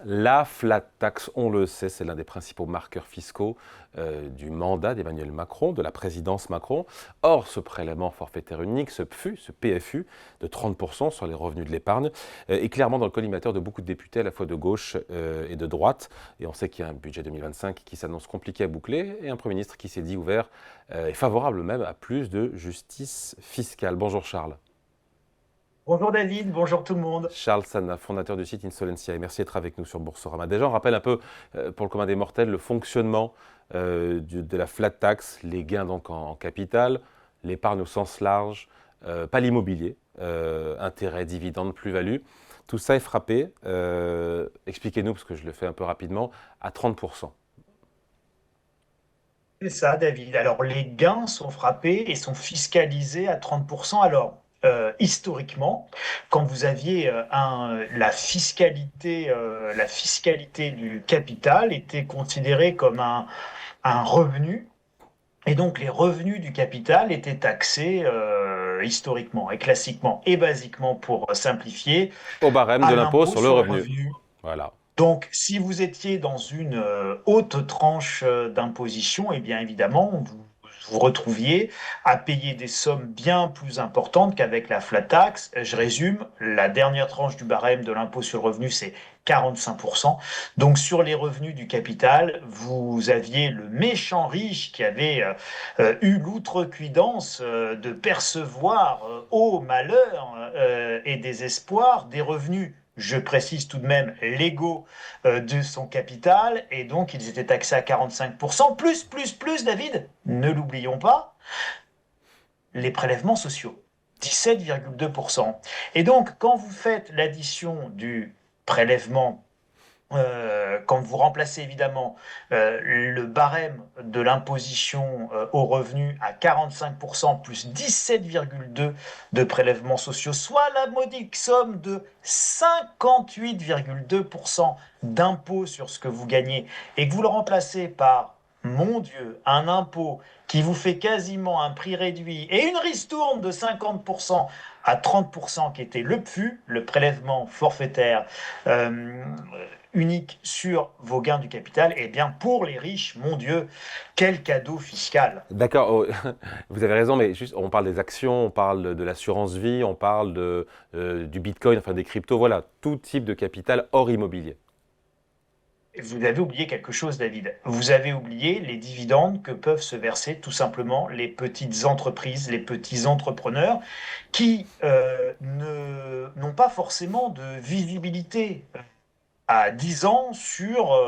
La flat tax, on le sait, c'est l'un des principaux marqueurs fiscaux du mandat d'Emmanuel Macron, de la présidence Macron. Or, ce prélèvement forfaitaire unique, ce PFU, ce PFU de 30% sur les revenus de l'épargne, est clairement dans le collimateur de beaucoup de députés, à la fois de gauche et de droite. Et on sait qu'il y a un budget 2025 qui s'annonce compliqué à boucler et un Premier ministre qui s'est dit ouvert et favorable même à plus de justice fiscale. Bonjour Charles. Bonjour David, bonjour tout le monde. Charles Sana, fondateur du site Insolencia, et merci d'être avec nous sur Boursorama. Déjà, on rappelle un peu, pour le commun des mortels, le fonctionnement de la flat tax, les gains donc en capital, l'épargne au sens large, pas l'immobilier, intérêt, dividendes, plus-value. Tout ça est frappé, expliquez-nous, parce que je le fais un peu rapidement, à 30%. C'est ça David. Alors les gains sont frappés et sont fiscalisés à 30%. Alors historiquement, quand vous aviez la fiscalité du capital était considérée comme un revenu. Et donc les revenus du capital étaient taxés historiquement et classiquement et basiquement pour simplifier Au barème de à l'impôt l'impôt sur le sur le revenu. revenu. Voilà. Donc, si vous étiez dans une haute tranche d'imposition, eh bien évidemment, vous vous retrouviez à payer des sommes bien plus importantes qu'avec la flat tax. Je résume, la dernière tranche du barème de l'impôt sur le revenu, c'est 45%. Donc, sur les revenus du capital, vous aviez le méchant riche qui avait eu l'outrecuidance de percevoir au malheur et désespoir des revenus, je précise tout de même, légaux de son capital, et donc ils étaient taxés à 45%, plus, David, ne l'oublions pas, les prélèvements sociaux, 17,2%. Et donc, quand vous faites l'addition du prélèvement quand vous remplacez évidemment le barème de l'imposition aux revenus à 45% plus 17,2% de prélèvements sociaux, soit la modique somme de 58,2% d'impôt sur ce que vous gagnez, et que vous le remplacez par, mon Dieu, un impôt qui vous fait quasiment un prix réduit et une ristourne de 50% à 30% qui était le PFU, le prélèvement forfaitaire euh, unique sur vos gains du capital, eh bien pour les riches, mon Dieu, quel cadeau fiscal. D'accord, oh, vous avez raison, mais juste, on parle des actions, on parle de l'assurance vie, on parle du bitcoin, enfin des cryptos, voilà, tout type de capital hors immobilier. Vous avez oublié quelque chose, David. Vous avez oublié les dividendes que peuvent se verser tout simplement les petites entreprises, les petits entrepreneurs qui n'ont pas forcément de visibilité à 10 ans sur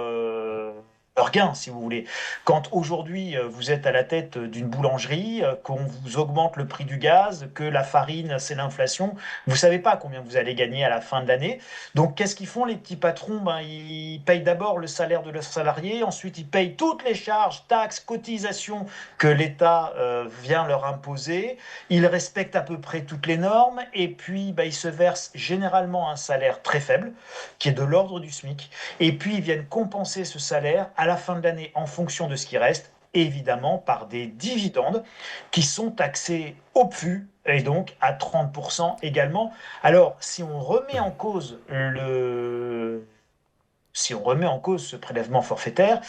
leurs gains, si vous voulez. Quand aujourd'hui vous êtes à la tête d'une boulangerie, qu'on vous augmente le prix du gaz, que la farine, c'est l'inflation, vous ne savez pas combien vous allez gagner à la fin de l'année. Donc qu'est-ce qu'ils font les petits patrons? Ben, ils payent d'abord le salaire de leurs salariés, ensuite ils payent toutes les charges, taxes, cotisations que l'État vient leur imposer. Ils respectent à peu près toutes les normes et puis ben, ils se versent généralement un salaire très faible qui est de l'ordre du SMIC. Et puis, ils viennent compenser ce salaire à la fin de l'année en fonction de ce qui reste, évidemment par des dividendes qui sont taxés au PFU et donc à 30% également. Alors, si on remet en cause ce prélèvement forfaitaire,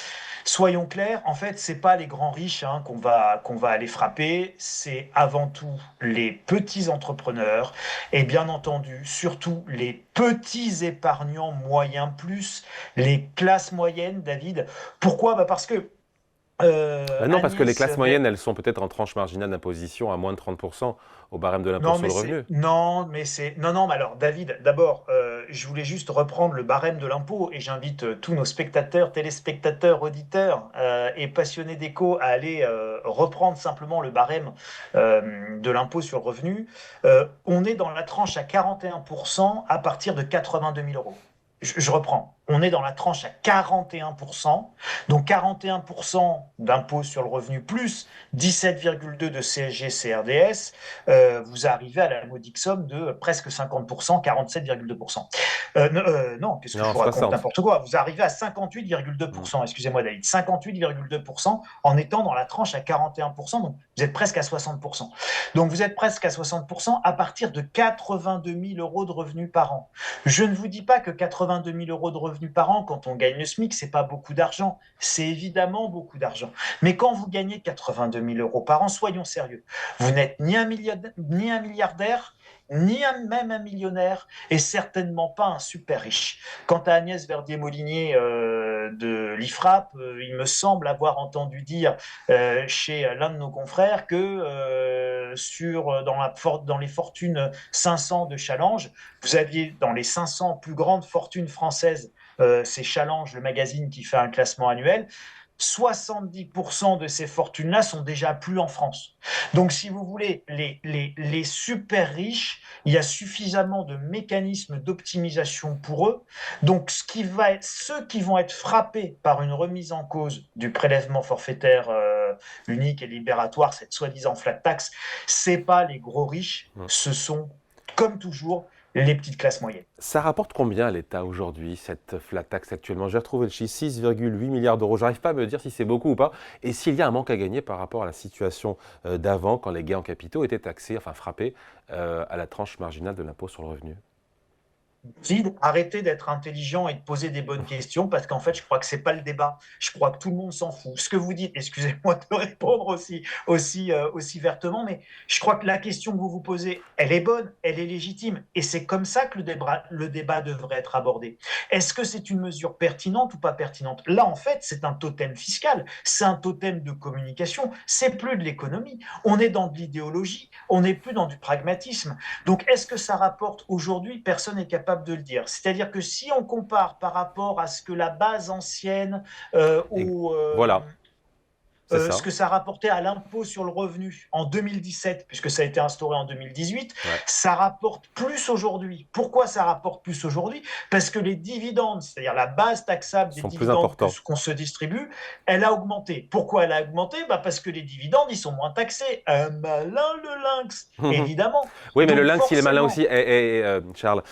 soyons clairs, en fait, c'est pas les grands riches qu'on va aller frapper, c'est avant tout les petits entrepreneurs et bien entendu, surtout les petits épargnants moyens plus, les classes moyennes, David. Pourquoi? Bah parce que Non, parce que les Anis, classes moyennes, elles sont peut-être en tranche marginale d'imposition à moins de 30% au barème de l'impôt non, sur mais le c'est revenu. non, mais c'est non, non. Mais alors, David, d'abord, je voulais juste reprendre le barème de l'impôt et j'invite tous nos spectateurs, téléspectateurs, auditeurs et passionnés d'éco à aller reprendre simplement le barème de l'impôt sur le revenu. On est dans la tranche à 41% à partir de 82 000 euros. Je reprends. On est dans la tranche à 41%, donc 41% d'impôt sur le revenu plus 17,2 de CSG CRDS, vous arrivez à la modique somme de presque 50%, 47,2%. Non, qu'est-ce que je Non, vous raconte? 60. N'importe quoi. Vous arrivez à Mm. 58,2%, excusez-moi David, 58,2% en étant dans la tranche à 41%, donc vous êtes presque à 60%. Donc vous êtes presque à 60% à partir de 82 000 euros de revenus par an. Je ne vous dis pas que 82 000 euros de revenus revenus par an, quand on gagne le SMIC, c'est pas beaucoup d'argent. C'est évidemment beaucoup d'argent. Mais quand vous gagnez 82 000 euros par an, soyons sérieux. Vous n'êtes ni un milliardaire, même un millionnaire, et certainement pas un super riche. Quant à Agnès Verdier-Molinier de l'IFRAP, il me semble avoir entendu dire chez l'un de nos confrères que dans les fortunes 500 de Challenge, vous aviez dans les 500 plus grandes fortunes françaises, c'est Challenge, le magazine qui fait un classement annuel, 70% de ces fortunes-là sont déjà plus en France. Donc, si vous voulez, les super riches, il y a suffisamment de mécanismes d'optimisation pour eux. Donc, ceux qui vont être frappés par une remise en cause du prélèvement forfaitaire unique et libératoire, cette soi-disant flat tax, c'est pas les gros riches, ce sont, comme toujours, les petites classes moyennes. Ça rapporte combien à l'État aujourd'hui, cette flat tax actuellement? J'ai retrouvé le chiffre 6,8 milliards d'euros. J'arrive pas à me dire si c'est beaucoup ou pas, et s'il y a un manque à gagner par rapport à la situation d'avant, quand les gains en capitaux étaient taxés, enfin frappés, à la tranche marginale de l'impôt sur le revenu. Vide, arrêtez d'être intelligent et de poser des bonnes questions parce qu'en fait, je crois que c'est pas le débat. Je crois que tout le monde s'en fout. Ce que vous dites, excusez-moi de répondre aussi vertement, mais je crois que la question que vous vous posez, elle est bonne, elle est légitime, et c'est comme ça que le débat devrait être abordé. Est-ce que c'est une mesure pertinente ou pas pertinente? Là, en fait, c'est un totem fiscal, c'est un totem de communication, c'est plus de l'économie. On est dans de l'idéologie, on n'est plus dans du pragmatisme. Donc, est-ce que ça rapporte aujourd'hui? Personne n'est capable de le dire. C'est-à-dire que si on compare par rapport à ce que la base ancienne Voilà, c'est ce ça. que ça rapportait à l'impôt sur le revenu en 2017, puisque ça a été instauré en 2018, Ouais. ça rapporte plus aujourd'hui. Pourquoi ça rapporte plus aujourd'hui? Parce que les dividendes, c'est-à-dire la base taxable des Sont plus dividendes importants. qu'on se distribue, elle a augmenté. Pourquoi elle a augmenté? Parce que les dividendes, ils sont moins taxés. Un malin le lynx, évidemment. Oui, mais le Donc lynx, il est malin forcément, aussi. Charles,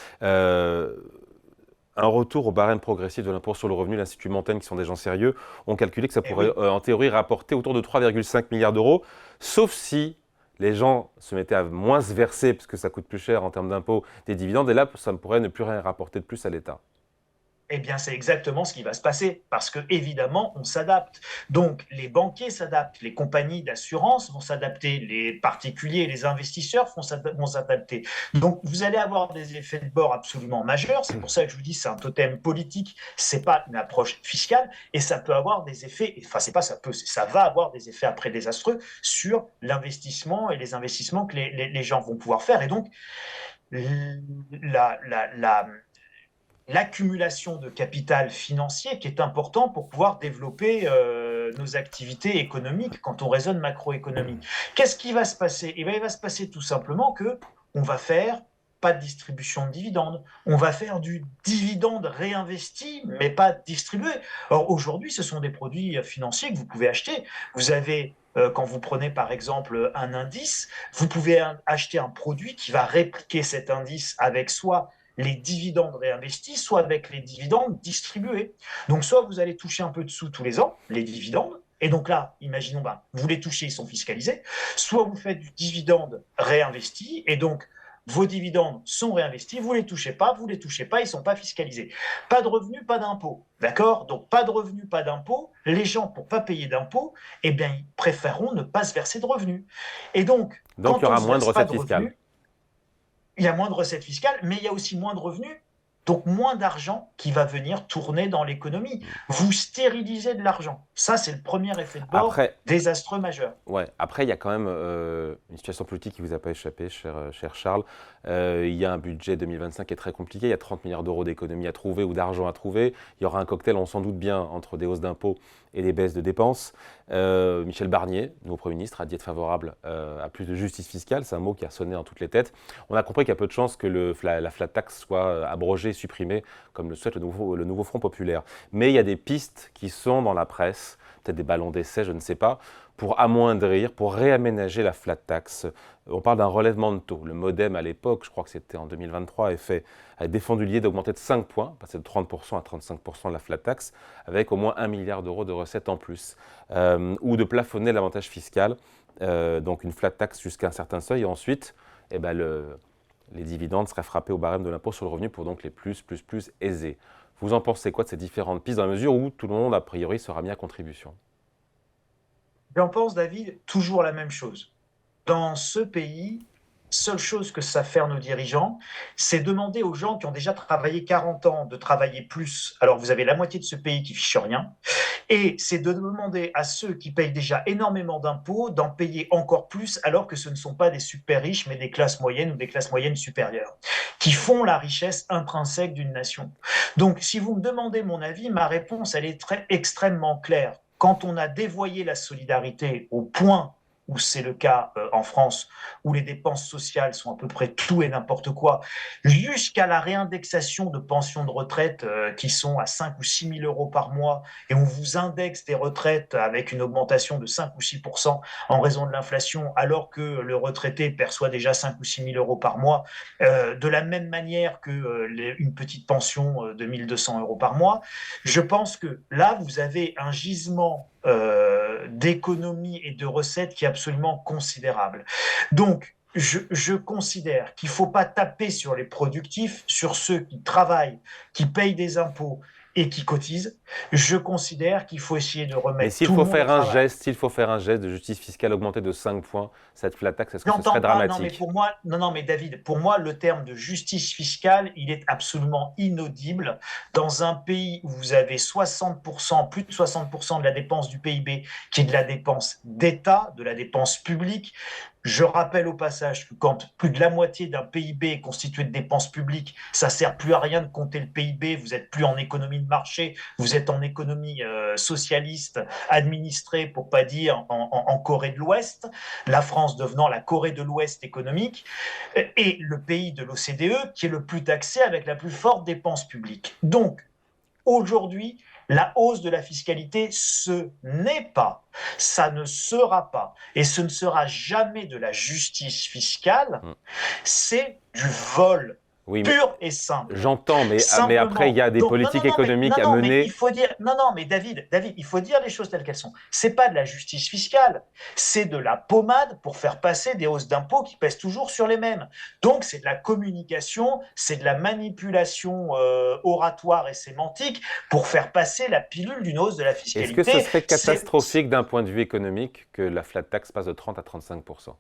un retour au barème progressif de l'impôt sur le revenu, l'Institut Montaigne, qui sont des gens sérieux, ont calculé que ça pourrait, oui. en théorie, rapporter autour de 3,5 milliards d'euros, sauf si les gens se mettaient à moins se verser, parce que ça coûte plus cher en termes d'impôts, des dividendes, et là, ça ne pourrait ne plus rien rapporter de plus à l'État. Eh bien, c'est exactement ce qui va se passer, parce que évidemment, on s'adapte. Donc, les banquiers s'adaptent, les compagnies d'assurance vont s'adapter, les particuliers, les investisseurs vont s'adapter. Donc, vous allez avoir des effets de bord absolument majeurs. C'est pour ça que je vous dis, c'est un totem politique, c'est pas une approche fiscale, et ça peut avoir des effets. Enfin, c'est pas ça peut, ça va avoir des effets après désastreux sur l'investissement et les investissements que les gens vont pouvoir faire. Et donc, la, la, la l'accumulation de capital financier qui est important pour pouvoir développer nos activités économiques quand on raisonne macroéconomie. Qu'est-ce qui va se passer? Eh bien, il va se passer tout simplement que on va faire pas de distribution de dividendes, on va faire du dividende réinvesti, mais pas distribué. Or, aujourd'hui, ce sont des produits financiers que vous pouvez acheter. Vous avez quand vous prenez par exemple un indice, vous pouvez acheter un produit qui va répliquer cet indice avec soit les dividendes réinvestis, soit avec les dividendes distribués. Donc, soit vous allez toucher un peu de sous tous les ans, les dividendes, et donc là, imaginons, vous les touchez, ils sont fiscalisés, soit vous faites du dividende réinvesti, et donc vos dividendes sont réinvestis, vous les touchez pas, ils ne sont pas fiscalisés. Pas de revenus, pas d'impôts, d'accord? Donc pas de revenus, pas d'impôts, les gens, pour pas payer d'impôts, eh bien, ils préféreront ne pas se verser de revenus. Et donc, Donc, il y quand on aura ne se moins de verse pas recettes de fiscales. revenus, il y a moins de recettes fiscales, mais il y a aussi moins de revenus, donc moins d'argent qui va venir tourner dans l'économie. Vous stérilisez de l'argent. Ça, c'est le premier effet de bord Après, désastreux majeur. ouais. Après, il y a quand même une situation politique qui ne vous a pas échappé, cher Charles. Il y a un budget 2025 qui est très compliqué. Il y a 30 milliards d'euros d'économies à trouver ou d'argent à trouver. Il y aura un cocktail, on s'en doute bien, entre des hausses d'impôts et des baisses de dépenses. Michel Barnier, nouveau Premier ministre, a dit être favorable à plus de justice fiscale. C'est un mot qui a sonné dans toutes les têtes. On a compris qu'il y a peu de chances que la flat tax soit abrogée, supprimée, comme le souhaite le nouveau Front populaire. Mais il y a des pistes qui sont dans la presse, peut-être des ballons d'essai, je ne sais pas, pour amoindrir, pour réaménager la flat tax. On parle d'un relèvement de taux. Le MoDem, à l'époque, je crois que c'était en 2023, a défendu l'idée d'augmenter de 5 points, passer de 30% à 35% de la flat tax, avec au moins 1 milliard d'euros de recettes en plus. Ou de plafonner l'avantage fiscal, donc une flat tax jusqu'à un certain seuil, et ensuite, les dividendes seraient frappés au barème de l'impôt sur le revenu pour donc les plus aisés. Vous en pensez quoi de ces différentes pistes dans la mesure où tout le monde, a priori, sera mis à contribution? J'en pense, David, toujours la même chose. Dans ce pays, seule chose que savent faire nos dirigeants, c'est demander aux gens qui ont déjà travaillé 40 ans de travailler plus. Alors vous avez la moitié de ce pays qui fiche rien. Et c'est de demander à ceux qui payent déjà énormément d'impôts d'en payer encore plus, alors que ce ne sont pas des super riches, mais des classes moyennes ou des classes moyennes supérieures, qui font la richesse intrinsèque d'une nation. Donc, si vous me demandez mon avis, ma réponse, elle est extrêmement claire. Quand on a dévoyé la solidarité au point où c'est le cas en France, où les dépenses sociales sont à peu près tout et n'importe quoi, jusqu'à la réindexation de pensions de retraite qui sont à 5 ou 6 000 euros par mois, et on vous indexe des retraites avec une augmentation de 5 ou 6 en raison de l'inflation, alors que le retraité perçoit déjà 5 ou 6 000 euros par mois, de la même manière que une petite pension de 1 200 euros par mois, je pense que là, vous avez un gisement d'économie et de recettes qui est absolument considérable. Donc, je considère qu'il ne faut pas taper sur les productifs, sur ceux qui travaillent, qui payent des impôts et qui cotisent. Je considère qu'il faut essayer de Mais remettre s'il tout le faut monde au faire un travail. gest, s'il faut faire un geste de justice fiscale augmentée de 5 points, cette flat tax, est-ce que ce J'entends serait pas, non mais dramatique? pour moi, non, non mais David, pour moi le terme de justice fiscale, il est absolument inaudible dans un pays où vous avez 60%, plus de 60% de la dépense du PIB qui est de la dépense d'État, de la dépense publique. Je rappelle au passage que quand plus de la moitié d'un PIB est constitué de dépenses publiques, ça sert plus à rien de compter le PIB, vous êtes plus en économie de marché, vous êtes en économie socialiste, administrée, pour pas dire en Corée de l'Ouest, la France devenant la Corée de l'Ouest économique, et le pays de l'OCDE qui est le plus taxé avec la plus forte dépense publique. Donc, aujourd'hui, la hausse de la fiscalité, ce n'est pas, ça ne sera pas, et ce ne sera jamais de la justice fiscale, Hmm. c'est du vol Oui, mais pur et simple. j'entends, mais après, il y Simplement. a des Donc, non, politiques non, non, mais, économiques non, à non, mais il mener. faut dire, non, non, mais David, il faut dire les choses telles qu'elles sont. C'est pas de la justice fiscale, c'est de la pommade pour faire passer des hausses d'impôts qui pèsent toujours sur les mêmes. Donc, c'est de la communication, c'est de la manipulation oratoire et sémantique pour faire passer la pilule d'une hausse de la Est-ce que ce fiscalité. serait catastrophique d'un point de vue économique que la flat tax passe de 30 à 35%?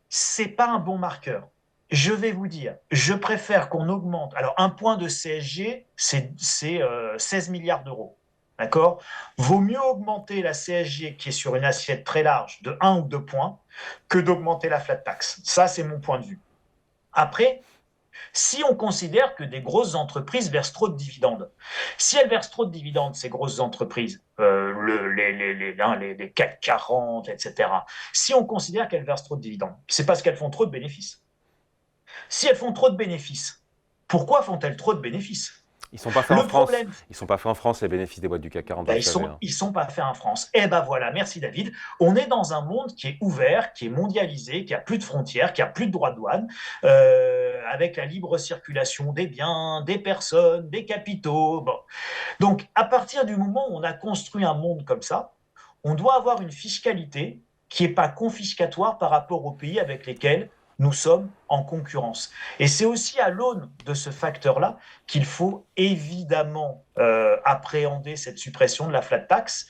C'est pas un bon marqueur. Je vais vous dire, je préfère qu'on augmente. Alors, un point de CSG, c'est 16 milliards d'euros. D'accord? Vaut mieux augmenter la CSG qui est sur une assiette très large de 1 ou 2 points que d'augmenter la flat tax. Ça, c'est mon point de vue. Après, si on considère que des grosses entreprises versent trop de dividendes, si elles versent trop de dividendes, ces grosses entreprises, les CAC 40, etc., si on considère qu'elles versent trop de dividendes, c'est parce qu'elles font trop de bénéfices. Si elles font trop de bénéfices, pourquoi font-elles trop de bénéfices? Ils ne sont pas faits en Le France. problème, Ils sont pas faits en France, les bénéfices des boîtes du CAC 40, vous ben, le savez, hein. ils sont pas faits en France. Eh ben voilà, merci David. On est dans un monde qui est ouvert, qui est mondialisé, qui a plus de frontières, qui a plus de droits de douane, avec la libre circulation des biens, des personnes, des capitaux. Bon. Donc, à partir du moment où on a construit un monde comme ça, on doit avoir une fiscalité qui n'est pas confiscatoire par rapport aux pays avec lesquels nous sommes en concurrence. Et c'est aussi à l'aune de ce facteur-là qu'il faut évidemment appréhender cette suppression de la flat tax,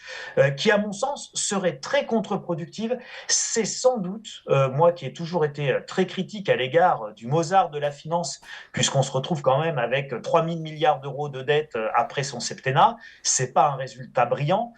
qui, à mon sens, serait très contre-productive. C'est sans doute, moi qui ai toujours été très critique à l'égard du Mozart de la finance, puisqu'on se retrouve quand même avec 3 000 milliards d'euros de dette après son septennat, c'est pas un résultat brillant.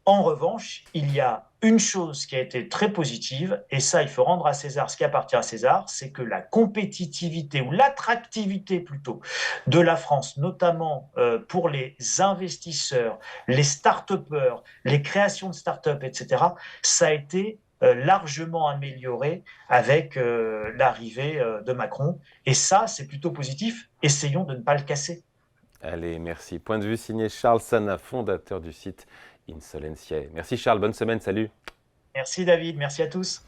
En revanche, il y a une chose qui a été très positive, et ça, il faut rendre à César ce qui appartient à César, c'est que la compétitivité, ou l'attractivité plutôt, de la France, notamment pour les investisseurs, les start-upers, les créations de start-up, etc., ça a été largement amélioré avec l'arrivée de Macron. Et ça, c'est plutôt positif. Essayons de ne pas le casser. Allez, merci. Point de vue signé Charles Sana, fondateur du site Insolentiae. Merci Charles, bonne semaine, salut. Merci David, merci à tous.